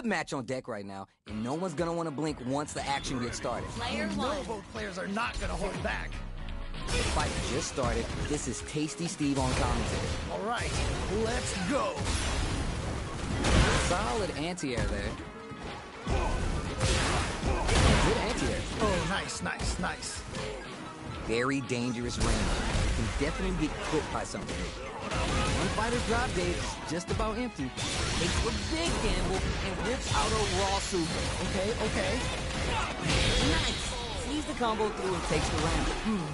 good match on deck right now, and no one's gonna want to blink once the action gets started. Player one. No, both players are not gonna hold back. The fight just started. This is Tasty Steve on commentary. All right, let's go. Solid anti-air there. Good anti-air. Oh, nice, nice, nice. Very dangerous range. Can definitely get clipped by something. One fighter's drop gauge is just about empty. Takes a big gamble and whips out a raw super. Okay, okay. Nice! Sees the combo through and takes the round.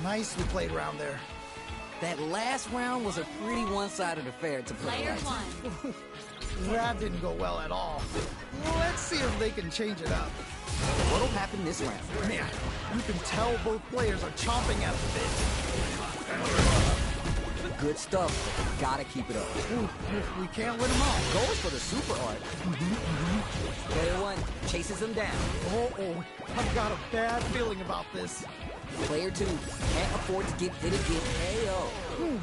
Nicely played round there. That last round was a pretty one-sided affair to play. Player one. That didn't go well at all. Let's see if they can change it up. What'll happen this round? Man, you can tell both players are chomping at the bit. Good stuff. Gotta keep it up. We can't win them all. Goes for the super art. Player one chases him down. Uh-oh, I've got a bad feeling about this. Player two can't afford to get hit again. KO.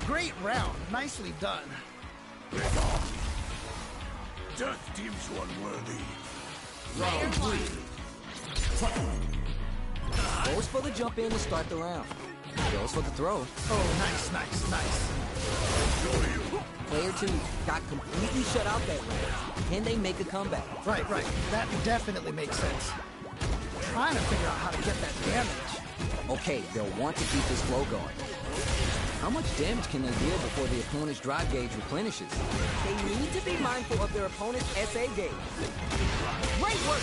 Great round. Nicely done. Death deems one worthy. Player one. Goes for the jump in to start the round. Goes for the throw. Oh, nice, nice, nice. Player two got completely shut out that round. Can they make a comeback? Right, right. That definitely makes sense. Trying to figure out how to get that damage. Okay, they'll want to keep this flow going. How much damage can they deal before the opponent's drive gauge replenishes? They need to be mindful of their opponent's SA gauge. Great work!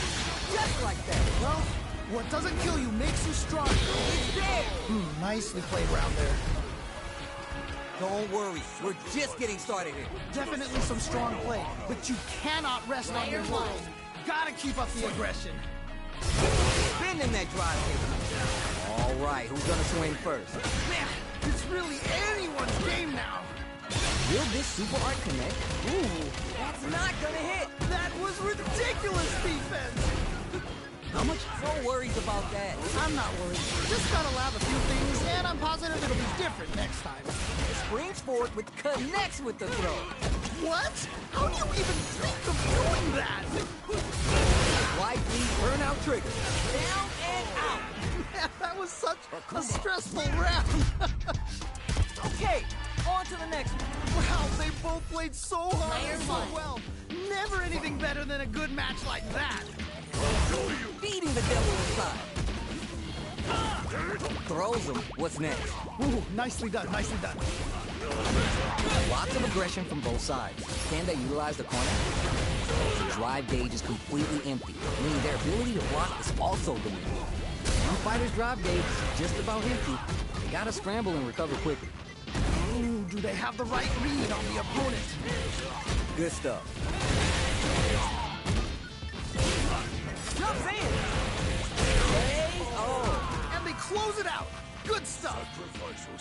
Just like that. Well, what doesn't kill you makes you stronger. It's there! Nicely played round there. Don't worry, we're just getting started here. Definitely some strong play, but you cannot rest on your Player laurels. one. Gotta keep up the aggression. Spinning that drive gauge. All right, who's gonna swing first? Man, it's really anyone's game now. Will this super art connect? Ooh, that's not gonna hit. That was ridiculous defense. How much? No worries about that. I'm not worried. Just gotta lab a few things, and I'm positive it'll be different next time. Springs forward with connects with the throw. What? How do you even think of doing that? Wide lead burnout trigger. Down and out. Man, that was such a stressful round. Okay, on to the next one. Wow, they both played so hard Player and so one. well. Never anything better than a good match like that. Beating the devil inside. Throws him. What's next? Ooh, nicely done, nicely done. Lots of aggression from both sides. Can they utilize the corner? The drive gauge is completely empty, meaning their ability to block is also diminished. One fighter's drive gauge is just about empty. They gotta scramble and recover quickly. Ooh, do they have the right read on the opponent? Good stuff. Jumps in! Oh! And they close it out. Good stuff.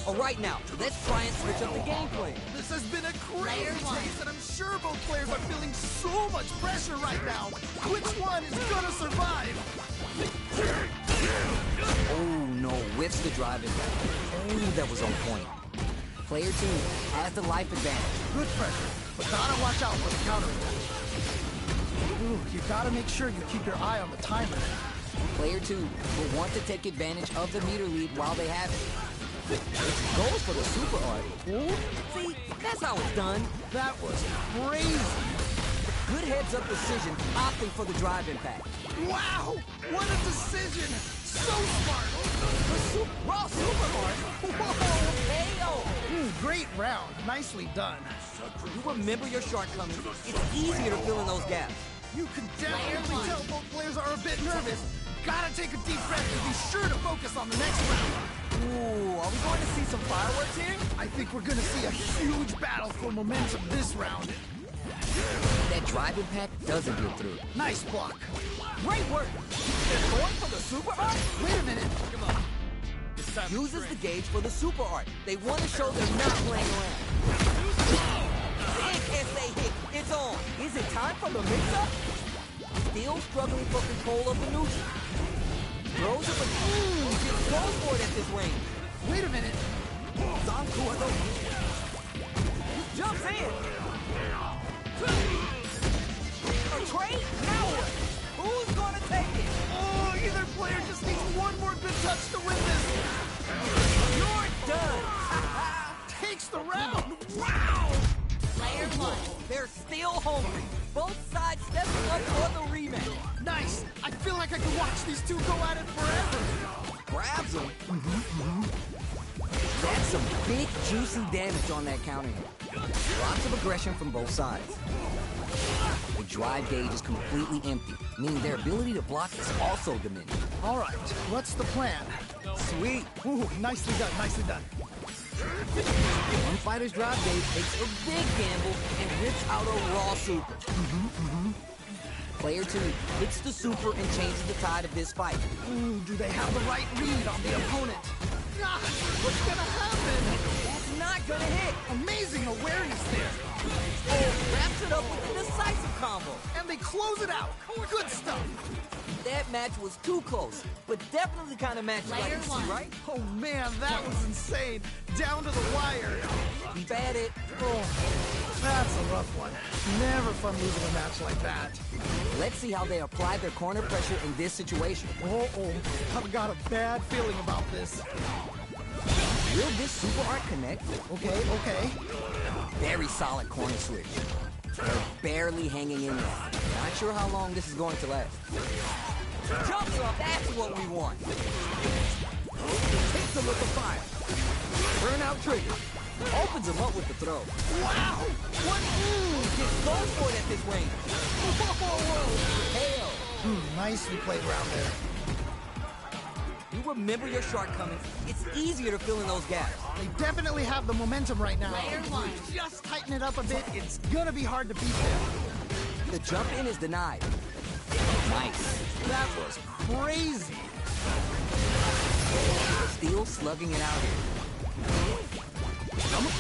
All right now, let's try and switch up the game plan. This has been a crazy Player one. chase, and I'm sure both players are feeling so much pressure right now. Which one is gonna survive? Oh no, whiffs the drive impact. Oh, that was on point. Player two has the life advantage. Good pressure, but gotta watch out for the counterattack. Ooh, you gotta make sure you keep your eye on the timer. Player two will want to take advantage of the meter lead while they have it. It goes for the super art. Ooh, See, that's how it's done. that was crazy. Good heads-up decision, opting for the drive impact. Wow, what a decision. So smart. The raw super art. Whoa, KO. Great round. Nicely done. You remember your shortcomings. It's easier to fill in those gaps. You can definitely tell both players are a bit nervous. Gotta take a deep breath and be sure to focus on the next round. Ooh, are we going to see some fireworks here? I think we're gonna see a huge battle for momentum this round. That drive impact doesn't get through. Nice block. Great work. They're going for the super art? Wait a minute. Uses the gauge for the super art. They want to show they're not playing around. Big SA hit. It's on. Is it time for the mix-up? Still struggling for control of the neutral. Throws it, but just goes for it at this range. Wait a minute. Zancudo jumps in. A trade? Now what? like I could watch these two go at it forever. Grabs him. That's some big, juicy damage on that counter hit. Lots of aggression from both sides. The drive gauge is completely empty, meaning their ability to block is also diminished. All right, what's the plan? Sweet. Ooh, nicely done, nicely done. One fighter's drive gauge takes a big gamble and rips out a raw super. Player 2 hits the super and changes the tide of this fight. Ooh, do they have the right read on the opponent? Gosh, what's gonna happen? That's not gonna hit. Amazing awareness there. Oh, wraps it up with a decisive combo. And they close it out. Good stuff. That match was too close, but definitely kind of match you like to see, right? Oh man, that was insane. Down to the wire. Keep at it. Oh, that's a rough one. Never fun losing a match like that. Let's see how they apply their corner pressure in this situation. Oh, I've got a bad feeling about this. Will this super art connect? Okay. Very solid corner switch. They're barely hanging in there. Not sure how long this is going to last. Jumps up, that's what we want. Takes him with the fire. Burnout trigger. Opens him up with the throw. Wow! What move? Just go for it at this range. Whoa! Hell. Nicely played around there. You remember your shortcomings. It's easier to fill in those gaps. They definitely have the momentum right now. Player 1. Just tighten it up a bit. It's gonna be hard to beat them. The jump in is denied. Nice. That was crazy. Still slugging it out here.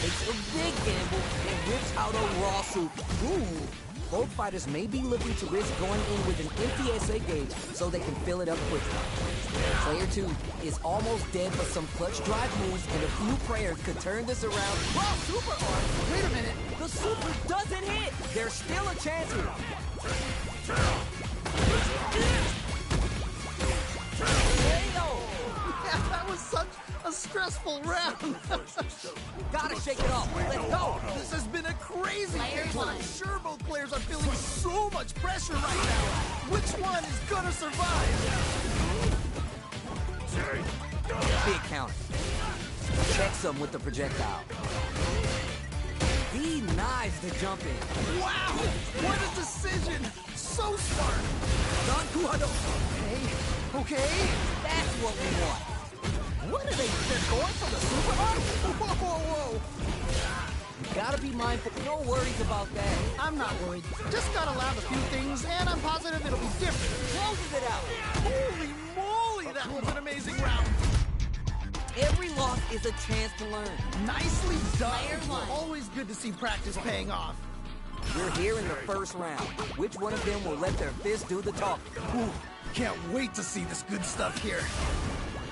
Takes a big gamble and rips out a raw super. Ooh. Both fighters may be looking to risk going in with an empty SA gauge so they can fill it up quickly. Player 2 is almost dead, but some clutch drive moves and a few prayers could turn this around. Raw super art! Wait a minute. The super doesn't hit! There's still a chance here. Yeah, that was such a stressful round. Gotta shake it off. Let's go. This has been a crazy Player game. 1. I'm sure both players are feeling so much pressure right now. Which one is gonna survive? Big counter. Checks him with the projectile. He knives the jump in. Wow! What a decision! So smart! Okay. That's what we want. What are they? They're going for the super art? Whoa! Gotta be mindful. No worries about that. I'm not worried. Just gotta lab a few things, and I'm positive it'll be different. Closes it out. Holy moly, that was an amazing round! Every loss is a chance to learn. Nicely done! Player 1. Always good to see practice paying off. We're here in the first round. Which one of them will let their fist do the talking? Ooh, can't wait to see this good stuff here.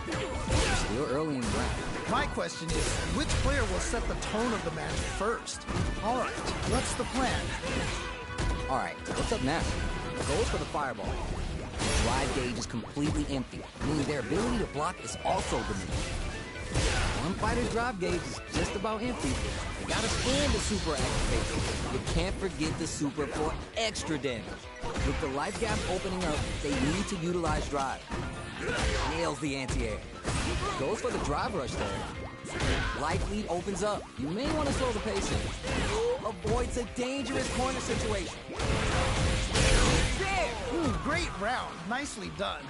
Still early in the round. My question is, which player will set the tone of the match first? All right, what's the plan? All right, what's up now? Goes for the fireball. The drive gauge is completely empty, meaning their ability to block is also diminished. One fighter's drive gauge is just about empty. They gotta spam the super activation. You can't forget the super for extra damage. With the life gap opening up, they need to utilize drive. Nails the anti-air. Goes for the drive rush there. Life lead opens up. You may want to slow the pace in. Avoids a dangerous corner situation. There! Ooh, great round. Nicely done.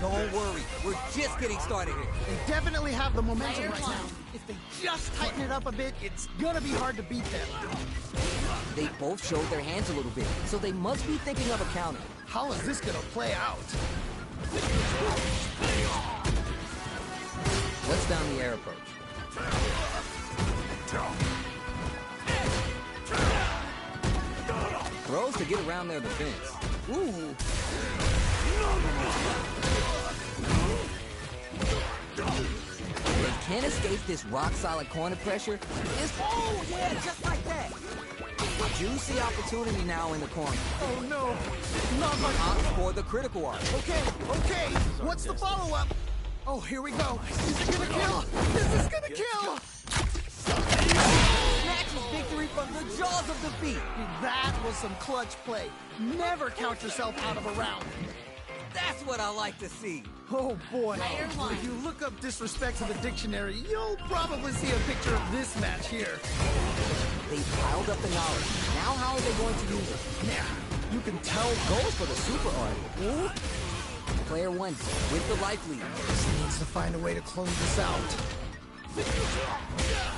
Don't worry, we're just getting started here. They definitely have the momentum Player right 1. now. If they just tighten it up a bit, it's gonna be hard to beat them. They both showed their hands a little bit, so they must be thinking of a counter. How is this gonna play out? Let's down the air approach. Throws to get around their defense. Ooh. They can't escape this rock-solid corner pressure. Oh, yeah, just like that. Juicy opportunity now in the corner. Oh no, not my... Opts for the critical art. Okay, what's the follow-up? Oh, here we go. Is it gonna kill? Is this gonna kill? Snatches victory from the jaws of defeat. That was some clutch play. Never count yourself out of a round. That's what I like to see. Oh boy. Player one. If you look up disrespect in the dictionary, you'll probably see a picture of this match here. They piled up the knowledge. Now how are they going to use it? Yeah, you can tell Goes for the super art. Ooh. Player one with the life lead. Just needs to find a way to close this out.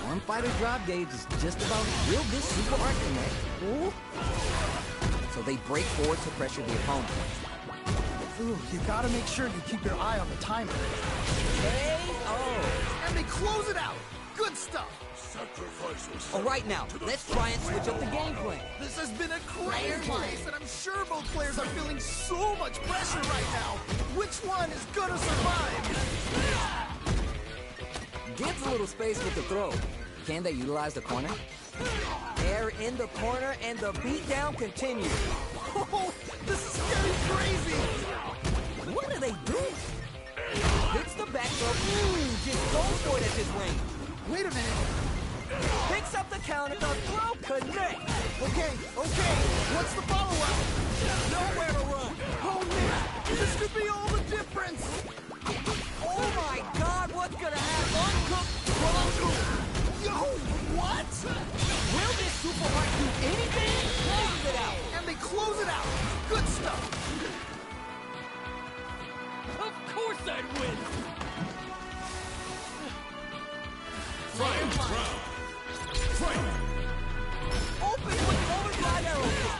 One fighter's drop gauge is just about will this super art connect? Ooh. So they break forward to pressure the opponent. Ooh, you gotta make sure you keep your eye on the timer. KO. And they close it out. Good stuff. Sacrifice was All right now, let's try and switch up the game plan. This has been a Player crazy one. race, and I'm sure both players are feeling so much pressure right now. Which one is gonna survive? Gives a little space with the throw. Can they utilize the corner? They're in the corner and the beatdown continues. Oh, this is getting crazy. What are they doing? Hits the back throw. Just goes for it at this range. Wait a minute. Picks up the counter, the throw connects. Okay, what's the follow-up? Nowhere to run. Oh man, this could be all the difference. Oh my God, what's gonna happen? Uncooked. Yo, what? Will this super art do anything? Closes it out. And they close it out. Good stuff. Of course I'd win. Player one. Open with overdrive arrow kick.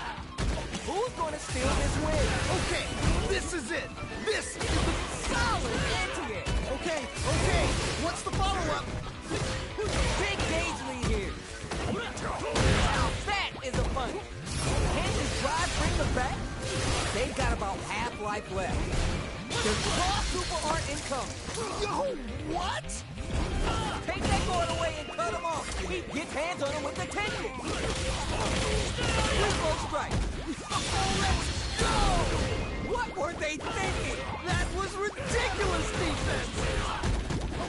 Who's gonna steal this win? Okay, this is it. This is the... Solid anti-air. Okay, what's the follow-up? Big gauge lead here. Now that is a punch. Can this drive bring them back? They've got about half life left. There's raw super art incoming. Yo, what? Take that guard away and cut him off. He gets hands on him with the tension. Two-blow strike. Let's go! What were they thinking? That was ridiculous defense.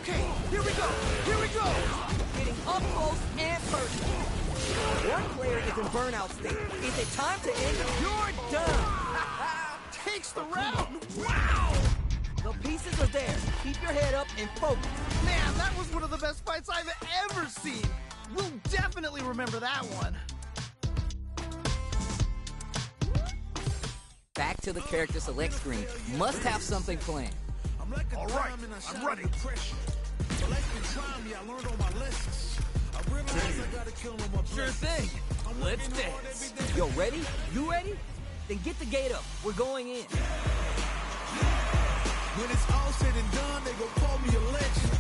Okay, here we go. Getting up close and personal. One player is in burnout state. Is it time to end? You're done. Takes the round. Wow! The pieces are there. Keep your head up and focus. Man, that was one of the best fights I've ever seen. We'll definitely remember that one. Back to the character select screen. Must have something planned. All right, I'm ready. Sure thing. Let's dance. Yo, ready? You ready? Then get the gate up. We're going in. When it's all said and done, they gon' call me a legend.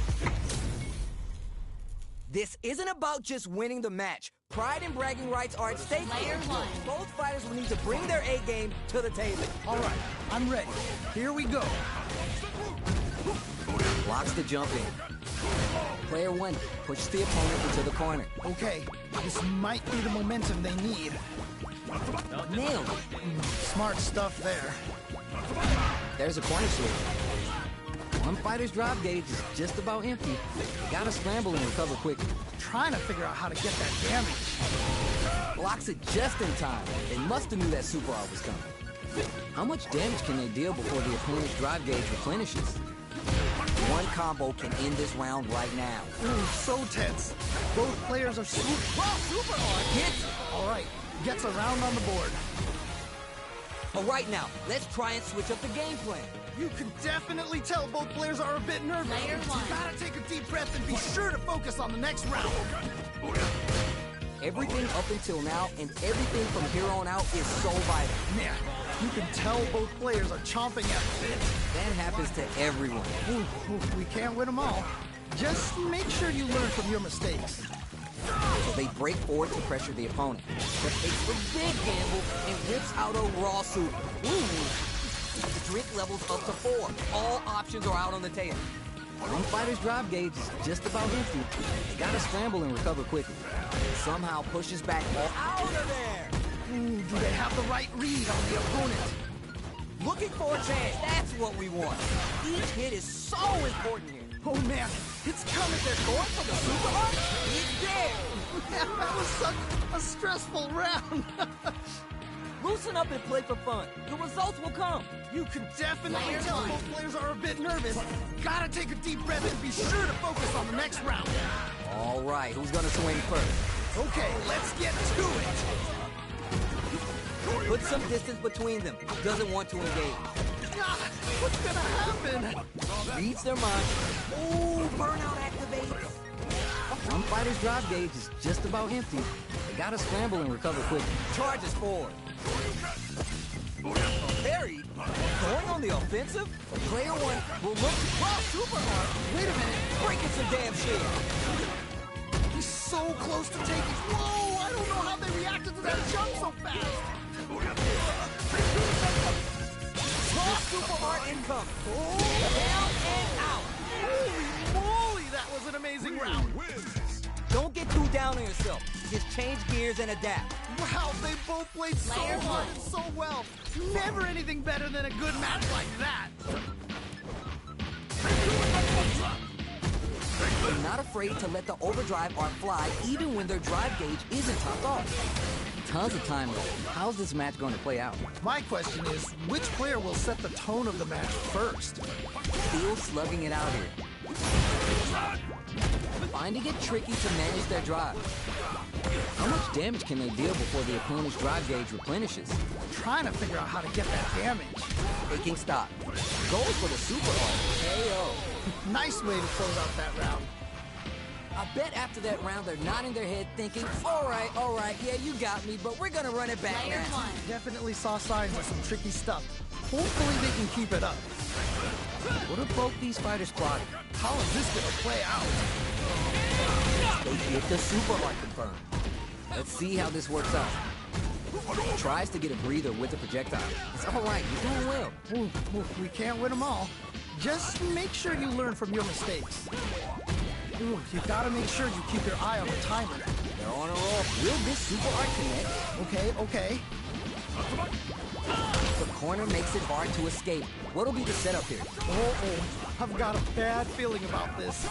This isn't about just winning the match. Pride and bragging rights are at stake. Player one. Both fighters will need to bring their A game to the table. All right, I'm ready. Here we go. Blocks the jump in. Player one pushes the opponent into the corner. Okay, this might be the momentum they need. Nailed it. Smart stuff there. There's a corner switch. One fighter's drop gauge is just about empty. Gotta scramble and recover quickly. Trying to figure out how to get that damage. Blocks it just in time. They must have knew that super art was coming. How much damage can they deal before the opponent's drive gauge replenishes? One combo can end this round right now. Ooh, so tense. Both players are Super art hits it. All right, gets a round on the board. All right now, let's try and switch up the game plan. You can definitely tell both players are a bit nervous. Player one. You gotta take a deep breath and be sure to focus on the next round. Everything up until now and everything from here on out is so vital. Man, you can tell both players are chomping at the bit. That happens to everyone. Ooh, we can't win them all. Just make sure you learn from your mistakes. So they break forward to pressure the opponent. But takes the big gamble and rips out a raw super. Ooh. The drink level's up to 4. All options are out on the table. One fighter's drive gauge is just about empty. They gotta scramble and recover quickly. Somehow pushes back all out of there. Ooh, do they have the right read on the opponent? Looking for a chance. That's what we want. Each hit is so important here. Oh man, it's coming. They're going for the super art. It's there. That was such a stressful round. Loosen up and play for fun. The results will come. You can definitely Player tell one. both players are a bit nervous. Gotta take a deep breath and be sure to focus on the next round. All right, who's gonna swing first? Okay, let's get to it. Put some distance between them. Doesn't want to engage. Ah, what's gonna happen? Reads their mind. Ooh, burnout activates. One fighter's drive gauge is just about empty. They gotta scramble and recover quickly. Charges forward. Parry? Going on the offensive? Player one will look to cross super hard. Wait a minute. Breaking some damn shit. He's so close to taking. Whoa! I don't know how they reacted to that jump so fast. Cross super hard incoming. Down and out. Holy moly! That was an amazing round. Don't get too down on yourself. Just change gears and adapt. Wow, they both played so Player hard, one. so well. Never anything better than a good match like that. They're not afraid to let the overdrive arc fly even when their drive gauge isn't topped off. Tons of time left. How's this match going to play out? My question is, which player will set the tone of the match first? Still slugging it out here. Finding it tricky to manage their drive. How much damage can they deal before the opponent's drive gauge replenishes? Trying to figure out how to get that damage. Taking stock. Goes for the super arc. KO. Nice way to close out that round. I bet after that round they're nodding their head thinking, all right, yeah, you got me, but we're gonna run it back Player now. one. Definitely saw signs of some tricky stuff. Hopefully they can keep it up. What have both these fighters plotted? How is this gonna play out? They get the super arc confirmed. Let's see how this works out. Tries to get a breather with the projectile. It's all right, you're doing well. Ooh, we can't win them all. Just make sure you learn from your mistakes. Ooh, you gotta make sure you keep your eye on the timer. They're on a roll. Will this super arc connect? Okay. The corner makes it hard to escape. What'll be the setup here? Oh, I've got a bad feeling about this.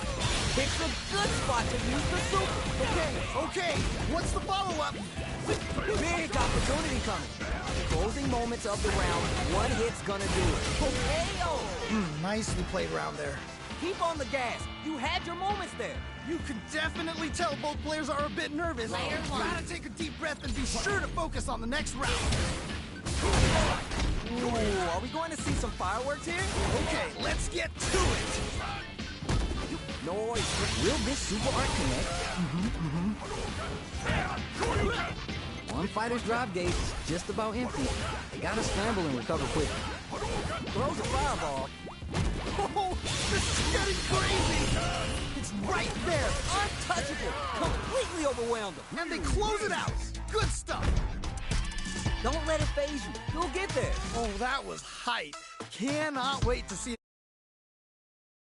It's a good spot to use the super. Okay, what's the follow-up? Big opportunity coming. Closing moments of the round. One hit's gonna do it. KO. Nicely played round there. Keep on the gas. You had your moments there. You can definitely tell both players are a bit nervous. Player one. Gotta take a deep breath and be sure to focus on the next round. Ooh, are we going to see some fireworks here? Okay, let's get to it. Noise. Will this super arc connect? One fighter's drive gauge is just about empty. They gotta scramble and recover quickly. Throws a fireball. Oh, this is getting crazy. It's right there. Untouchable. Completely overwhelmed them. And they close it out. Good stuff. Don't let it phase you. You'll get there. Oh, that was hype. Cannot wait to see